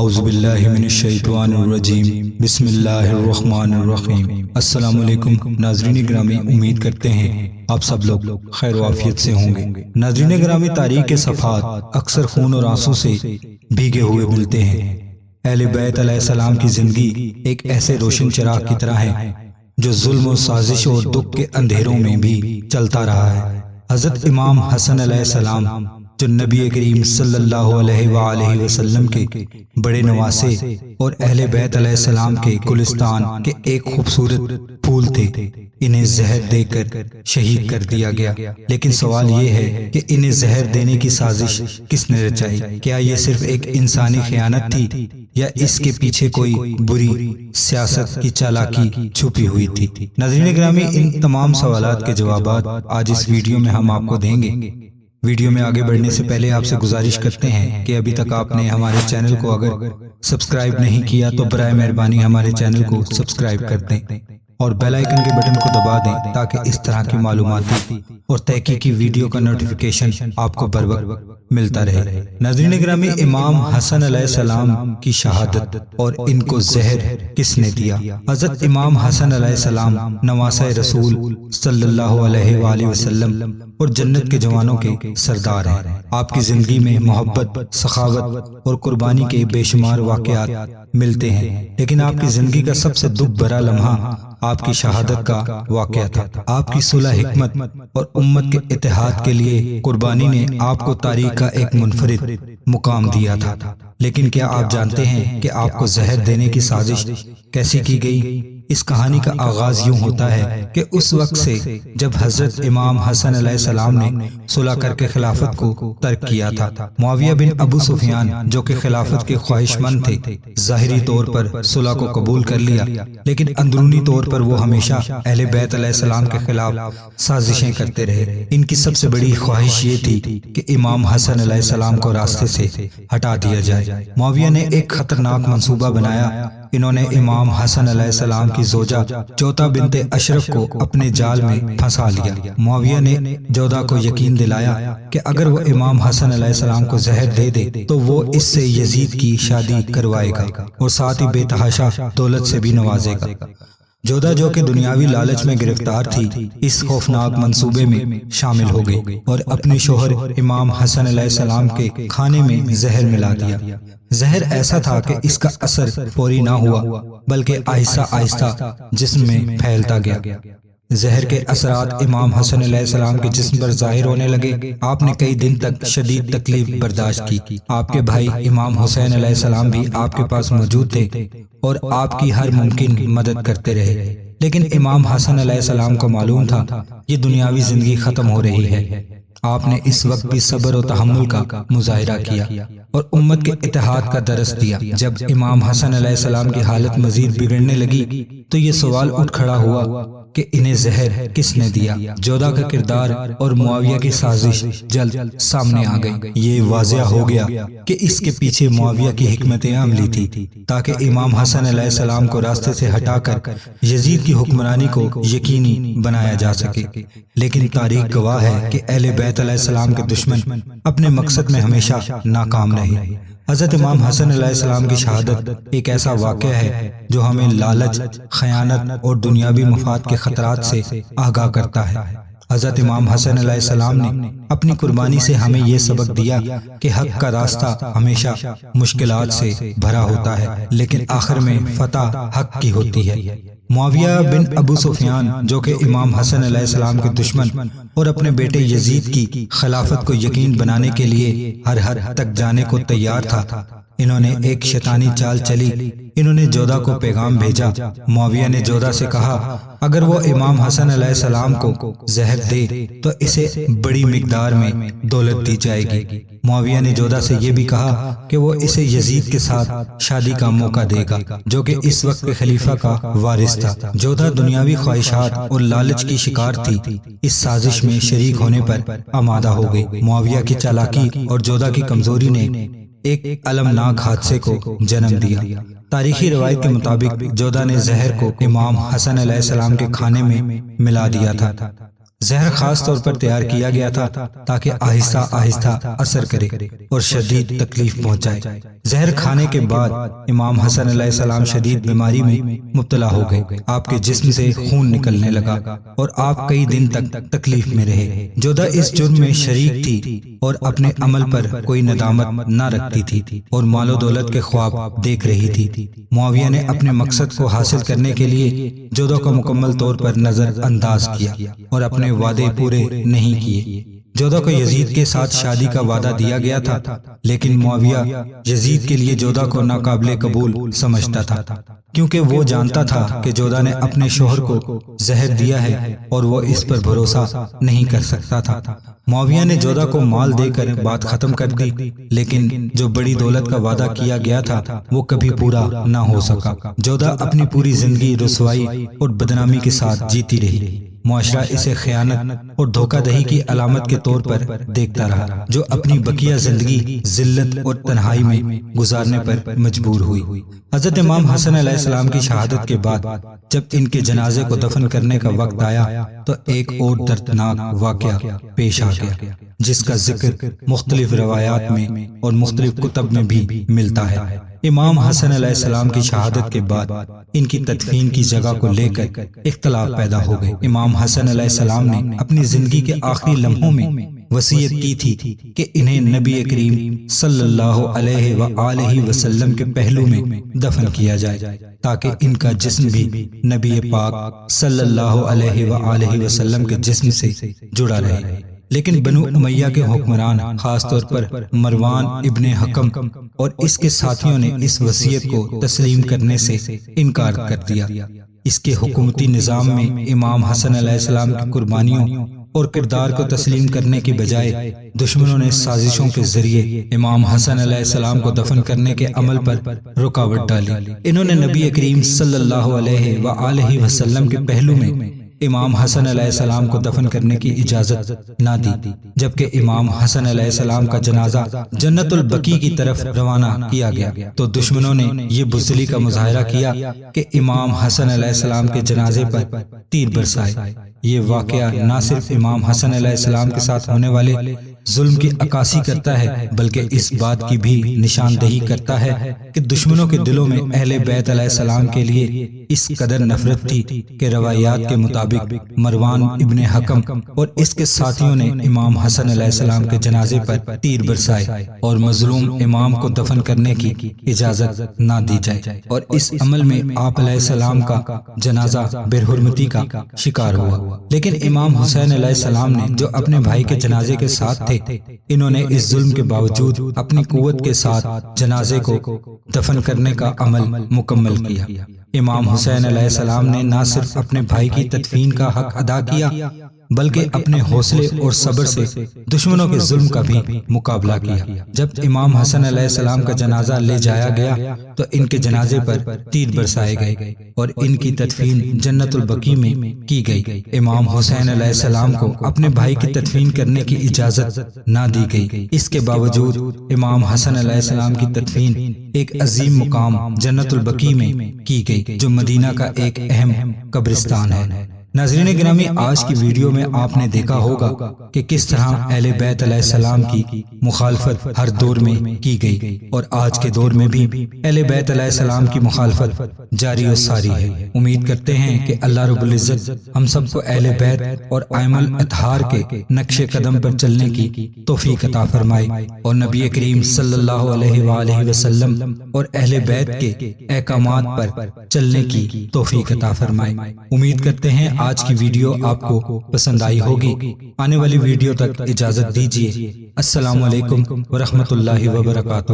اعوذ باللہ من الشیطان الرجیم بسم اللہ الرحمن الرحیم۔ السلام علیکم ناظرین گرامی، امید کرتے ہیں آپ سب لوگ خیر و عافیت سے ہوں گے۔ ناظرین گرامی، تاریخ کے صفحات اکثر خون اور آنسوں سے بھیگے ہوئے ملتے ہیں۔ اہل بیت علیہ السلام کی زندگی ایک ایسے روشن چراغ کی طرح ہے جو ظلم و سازش اور دکھ کے اندھیروں میں بھی چلتا رہا ہے۔ حضرت امام حسن علیہ السلام جو نبی کریم صلی اللہ علیہ وآلہ وسلم کے بڑے نواسے اور اہل بیت علیہ السلام کے گلستان کے ایک خوبصورت پھول تھے، انہیں زہر دے کر شہید کر دیا گیا۔ لیکن سوال یہ ہے کہ انہیں زہر دینے کی سازش کس نے رچائی؟ کیا یہ صرف ایک انسانی خیانت تھی یا اس کے پیچھے کوئی بری سیاست کی چالاکی چھپی ہوئی تھی؟ ناظرین گرامی، ان تمام سوالات کے جوابات آج اس ویڈیو میں ہم آپ کو دیں گے۔ ویڈیو میں آگے بڑھنے سے پہلے آپ سے گزارش کرتے ہیں کہ ابھی تک آپ نے ہمارے چینل کو اگر سبسکرائب نہیں کیا تو برائے مہربانی ہمارے چینل کو سبسکرائب کر دیں اور بیل آئیکن کے بٹن کو دبا دیں تاکہ اس طرح کی معلوماتی اور تحقیقی ویڈیو کا نوٹیفیکیشن آپ کو بر وقت ملتا رہے۔ ناظرین گرامی، امام حسن علیہ السلام کی شہادت اور ان کو زہر کس نے دیا؟ حضرت امام حسن علیہ السلام نواسہ رسول صلی اللہ علیہ وآلہ وسلم اور جنت کے جوانوں کے سردار ہیں۔ آپ کی زندگی میں محبت، سخاوت اور قربانی کے بے شمار واقعات ملتے ہیں، لیکن آپ کی زندگی کا سب سے دکھ بھرا لمحہ آپ کی شہادت کا واقعہ تھا۔ آپ کی صلح حکمت اور امت کے اتحاد کے لیے قربانی نے آپ کو تاریخ کا ایک منفرد مقام دیا تھا۔ لیکن کیا آپ جانتے ہیں کہ آپ کو زہر دینے کی سازش کیسے کی گئی؟ اس کہانی کا آغاز یوں ہوتا ہے کہ اس وقت سے جب حضرت امام حسن علیہ السلام نے صلح کر کے خلافت کو ترک کیا تھا۔ معاویہ بن ابو سفیان جو کہ خلافت کے خواہش مند تھے، ظاہری طور پر صلح کو قبول کر لیا، لیکن اندرونی طور پر وہ ہمیشہ اہل بیت علیہ السلام کے خلاف سازشیں کرتے رہے۔ ان کی سب سے بڑی خواہش یہ تھی کہ امام حسن علیہ السلام کو راستے سے ہٹا دیا جائے۔ معاویہ نے ایک خطرناک منصوبہ بنایا۔ انہوں نے امام حسن علیہ السلام کی زوجہ جوتا بنت اشرف کو اپنے جال میں پھنسا لیا۔ معاویہ نے جودا کو یقین دلایا کہ اگر وہ امام حسن علیہ السلام کو زہر دے دے تو وہ اس سے یزید کی شادی کروائے گا اور ساتھ ہی بے تحاشا دولت سے بھی نوازے گا۔ جودا جو کہ دنیاوی لالچ میں گرفتار تھی، اس خوفناک منصوبے میں شامل ہو گئی اور اپنے شوہر امام حسن علیہ السلام کے کھانے میں زہر ملا دیا۔ زہر ایسا تھا کہ اس کا اثر فوری نہ ہوا بلکہ آہستہ آہستہ جسم میں پھیلتا گیا۔ زہر کے اثرات امام حسن علیہ السلام کے جسم پر ظاہر ہونے لگے۔ آپ نے کئی دن تک شدید تکلیف برداشت کی۔ آپ کے بھائی امام حسین علیہ السلام بھی آپ کے پاس موجود تھے اور آپ کی ہر ممکن مدد کرتے رہے، لیکن امام حسن علیہ السلام کو معلوم تھا یہ دنیاوی زندگی ختم ہو رہی ہے۔ آپ نے اس وقت بھی صبر و تحمل کا مظاہرہ کیا اور امت کے اتحاد کا درس دیا۔ جب امام حسن علیہ السلام کی حالت مزید بگڑنے لگی تو یہ سوال اٹھ کھڑا ہوا کہ انہیں زہر کس نے دیا؟ جودا کا کردار اور معاویہ کی سازش جلد سامنے آ گئی۔ یہ واضح ہو گیا کہ اس کے پیچھے معاویہ کی حکمت عملی تھی تاکہ امام حسن علیہ السلام کو راستے سے ہٹا کر یزید کی حکمرانی کو یقینی بنایا جا سکے۔ لیکن تاریخ گواہ ہے کہ اہل بیت علیہ السلام کے دشمن اپنے مقصد میں ہمیشہ ناکام رہے۔ حضرت امام حسن علیہ السلام کی شہادت ایک ایسا واقعہ ہے جو ہمیں لالچ، خیانت اور دنیاوی مفاد کے خطرات سے آگاہ کرتا ہے۔ حضرت امام حسن علیہ السلام نے اپنی قربانی سے ہمیں یہ سبق دیا کہ حق کا راستہ ہمیشہ مشکلات سے بھرا ہوتا ہے، لیکن آخر میں فتح حق کی ہوتی ہے۔ معاویہ بن ابو سفیان جو کہ امام حسن علیہ السلام کے دشمن اور اپنے بیٹے یزید کی خلافت کو یقین بنانے کے لیے ہر حد تک جانے کو تیار تھا، انہوں نے ایک شیطانی چال چلی۔ انہوں نے جودا کو پیغام بھیجا۔ معاویہ نے جودا سے کہا اگر وہ امام حسن علیہ السلام کو زہر دے تو اسے بڑی مقدار میں دولت دی جائے گی۔ معاویہ نے جودا سے یہ بھی کہا کہ وہ اسے یزید کے ساتھ شادی کا موقع دے گا جو کہ اس وقت کے خلیفہ کا وارث تھا۔ جودا دنیاوی خواہشات اور لالچ کی شکار تھی، اس سازش میں شریک ہونے پر آمادہ ہو گئی۔ معاویہ کی چالاکی اور جودا کی کمزوری نے ایک المناک حادثے کو جنم دیا۔ تاریخی روایت کے مطابق جودا نے زہر کو امام حسن علیہ السلام کے کھانے میں ملا دیا تھا۔ زہر خاص طور پر تیار کیا گیا تھا تاکہ آہستہ آہستہ اثر کرے اور شدید تکلیف پہنچائے۔ زہر کھانے کے بعد امام حسن علیہ السلام شدید بیماری میں مبتلا ہو گئے۔ آپ کے جسم سے خون نکلنے لگا اور آپ کئی دن تک تکلیف میں رہے۔ جودہ اس جرم میں شریک تھی اور اپنے عمل پر کوئی ندامت نہ رکھتی تھی اور مال و دولت کے خواب دیکھ رہی تھی۔ معاویہ نے اپنے مقصد کو حاصل کرنے کے لیے جودہ کو مکمل طور پر نظر انداز کیا اور اپنے وعدے پورے نہیں کیے۔ جودہ کو یزید کے ساتھ شادی کا وعدہ دیا گیا تھا، لیکن معاویہ یزید کے لیے جودہ کو ناقابل قبول سمجھتا تھا، کیونکہ وہ جانتا تھا کہ جودہ نے اپنے شوہر کو زہر دیا ہے اور وہ اس پر بھروسہ نہیں کر سکتا تھا۔ معاویہ نے جودہ کو مال دے کر بات ختم کر دی، لیکن جو بڑی دولت کا وعدہ کیا گیا تھا وہ کبھی پورا نہ ہو سکا۔ جودہ اپنی پوری زندگی رسوائی اور بدنامی کے ساتھ جیتی رہی۔ معاشرہ اسے خیانت اور دھوکہ دہی کی علامت کے طور پر دیکھتا رہا، جو اپنی بقیہ زندگی ذلت اور تنہائی میں گزارنے پر مجبور ہوئی۔ حضرت امام حسن علیہ السلام کی شہادت کے بعد جب ان کے جنازے کو دفن کرنے کا وقت آیا تو ایک اور دردناک واقعہ پیش آ گیا، جس کا ذکر مختلف روایات میں اور مختلف کتب میں بھی ملتا ہے۔ امام حسن علیہ السلام کی شہادت کے بعد ان کی تدفین کی جگہ کو لے کر اختلاف پیدا ہو گئے۔ امام حسن علیہ السلام نے اپنی زندگی کے آخری لمحوں میں وصیت کی تھی کہ انہیں نبی کریم صلی اللہ علیہ وآلہ وسلم کے پہلو میں دفن کیا جائے تاکہ ان کا جسم بھی نبی پاک صلی اللہ علیہ وآلہ وسلم کے جسم سے جڑا رہے۔ لیکن بنو امیہ کے حکمران، خاص طور پر مروان ابن حکم اور اس کے ساتھیوں نے اس وصیت کو تسلیم کرنے سے انکار کر دیا۔ اس کے حکومتی نظام میں امام حسن علیہ السلام کی قربانیوں اور کردار کو تسلیم کرنے کی بجائے دشمنوں نے سازشوں کے ذریعے امام حسن علیہ السلام کو دفن کرنے کے عمل پر رکاوٹ ڈالی۔ انہوں نے نبی کریم صلی اللہ علیہ وآلہ وسلم کے پہلو میں امام حسن علیہ السلام کو دفن کرنے کی اجازت نہ دی، جبکہ امام حسن علیہ السلام کا جنازہ جنت البقیع کی طرف روانہ کیا گیا تو دشمنوں نے یہ بزدلی کا مظاہرہ کیا کہ امام حسن علیہ السلام کے جنازے پر تیر برسائے۔ یہ واقعہ نہ صرف امام حسن علیہ السلام کے ساتھ ہونے والے ظلم کی عکاسی کرتا ہے بلکہ اس بات کی بھی نشاندہی کرتا ہے کہ دشمنوں کے دلوں میں اہل بیت علیہ السلام کے لیے اس قدر نفرت تھی کہ روایات کے مطابق مروان ابن حکم اور اس کے ساتھیوں نے امام حسن علیہ السلام کے جنازے پر تیر برسائے اور مظلوم امام کو دفن کرنے کی اجازت نہ دی جائے، اور اس عمل میں آپ علیہ السلام کا جنازہ بے حرمتی کا شکار ہوا۔ لیکن امام حسین علیہ السلام نے جو اپنے بھائی کے جنازے کے ساتھ تھے، انہوں نے اس ظلم کے باوجود اپنی قوت کے ساتھ جنازے کو دفن کرنے کا عمل مکمل کیا۔ امام حسین علیہ السلام نے نہ صرف اپنے بھائی کی تدفین کا حق ادا کیا بلکہ اپنے حوصلے اور صبر سے دشمنوں کے ظلم کا بھی مقابلہ کیا۔ جب امام حسن علیہ السلام کا جنازہ لے جایا گیا تو ان کے جنازے پر تیر برسائے گئے اور ان کی تدفین جنت البقیع میں کی گئی۔ امام حسین علیہ السلام کو اپنے بھائی کی تدفین کرنے کی اجازت نہ دی گئی، اس کے باوجود امام حسن علیہ السلام کی تدفین ایک عظیم مقام جنت البقیع میں کی گئی، جو مدینہ کا ایک اہم قبرستان ہے۔ ناظرین گرامی، آج کی ویڈیو میں آپ نے دیکھا ہوگا کہ کس طرح اہل بیت علیہ السلام کی مخالفت ہر دور میں کی گئی اور آج کے دور میں بھی اہل بیت علیہ السلام کی مخالفت جاری و ساری ہے۔ امید کرتے ہیں کہ اللہ رب العزت ہم سب کو اہل بیت اور ائمہ الاطہار کے نقش قدم پر چلنے کی توفیق عطا فرمائے اور نبی کریم صلی اللہ علیہ وآلہ وسلم اور اہل بیت کے احکامات پر چلنے کی توفیق عطا فرمائے۔ امید کرتے ہیں آج کی ویڈیو آپ کو پسند آئی ہوگی۔ آنے والی ویڈیو تک اجازت دیجیے۔ السلام علیکم ورحمۃ اللہ وبرکاتہ۔